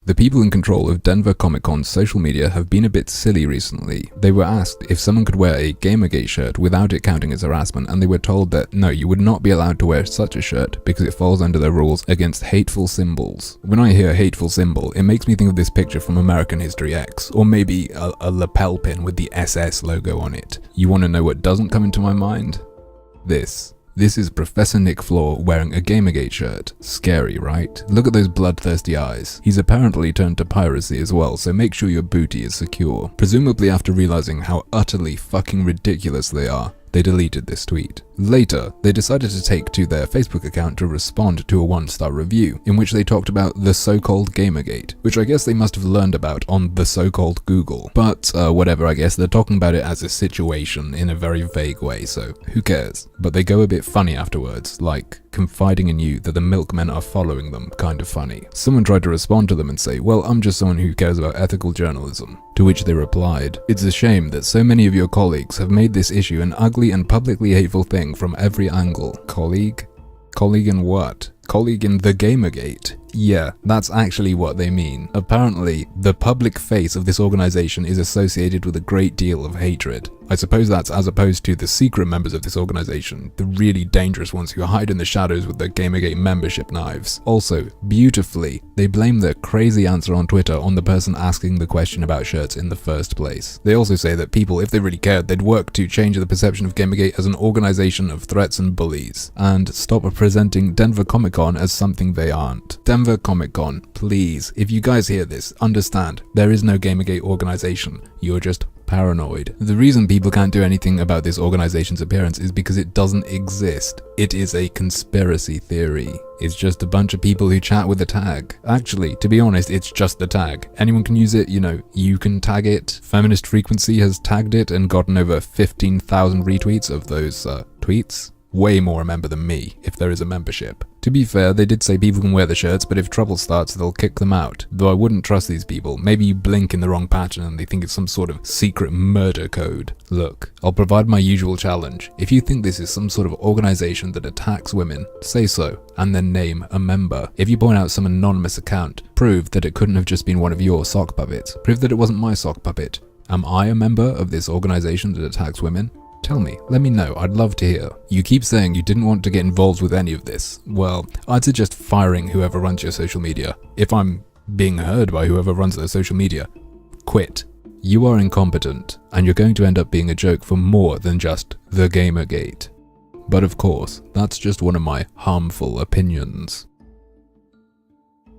The people in control of Denver Comic Con's social media have been a bit silly recently. They were asked if someone could wear a Gamergate shirt without it counting as harassment, and they were told that no, you would not be allowed to wear such a shirt because it falls under their rules against hateful symbols. When I hear hateful symbol, it makes me think of this picture from American History X, or maybe a lapel pin with the SS logo on it. You want to know what doesn't come into my mind? This. This is Professor Nick Floor wearing a Gamergate shirt. Scary, right? Look at those bloodthirsty eyes. He's apparently turned to piracy as well, so make sure your booty is secure. Presumably after realizing how utterly fucking ridiculous they are, they deleted this tweet. Later, they decided to take to their Facebook account to respond to a 1-star review, in which they talked about the so-called Gamergate, which I guess they must have learned about on the so-called Google. But whatever, I guess they're talking about it as a situation in a very vague way, so who cares? But they go a bit funny afterwards, like confiding in you that the milkmen are following them, kind of funny. Someone tried to respond to them and say, well, I'm just someone who cares about ethical journalism. To which they replied, it's a shame that so many of your colleagues have made this issue an ugly and publicly hateful thing from every angle. Colleague? Colleague in what? Colleague in the Gamergate? Yeah, that's actually what they mean. Apparently, the public face of this organization is associated with a great deal of hatred. I suppose that's as opposed to the secret members of this organization, the really dangerous ones who hide in the shadows with their Gamergate membership knives. Also, beautifully, they blame their crazy answer on Twitter on the person asking the question about shirts in the first place. They also say that people, if they really cared, they'd work to change the perception of Gamergate as an organization of threats and bullies, and stop presenting Denver Comic Con as something they aren't. Denver Comic Con, please, if you guys hear this, understand, there is no Gamergate organization. You're just paranoid. The reason people can't do anything about this organization's appearance is because it doesn't exist. It is a conspiracy theory. It's just a bunch of people who chat with a tag. Actually, to be honest, it's just the tag. Anyone can use it, you can tag it. Feminist Frequency has tagged it and gotten over 15,000 retweets of those tweets. Way more a member than me, if there is a membership. To be fair, they did say people can wear the shirts, but if trouble starts, they'll kick them out. Though I wouldn't trust these people. Maybe you blink in the wrong pattern and they think it's some sort of secret murder code. Look, I'll provide my usual challenge. If you think this is some sort of organization that attacks women, say so, and then name a member. If you point out some anonymous account, prove that it couldn't have just been one of your sock puppets. Prove that it wasn't my sock puppet. Am I a member of this organization that attacks women? Tell me, let me know, I'd love to hear. You keep saying you didn't want to get involved with any of this. Well, I'd suggest firing whoever runs your social media. If I'm being heard by whoever runs their social media, quit. You are incompetent, and you're going to end up being a joke for more than just the Gamergate. But of course, that's just one of my harmful opinions.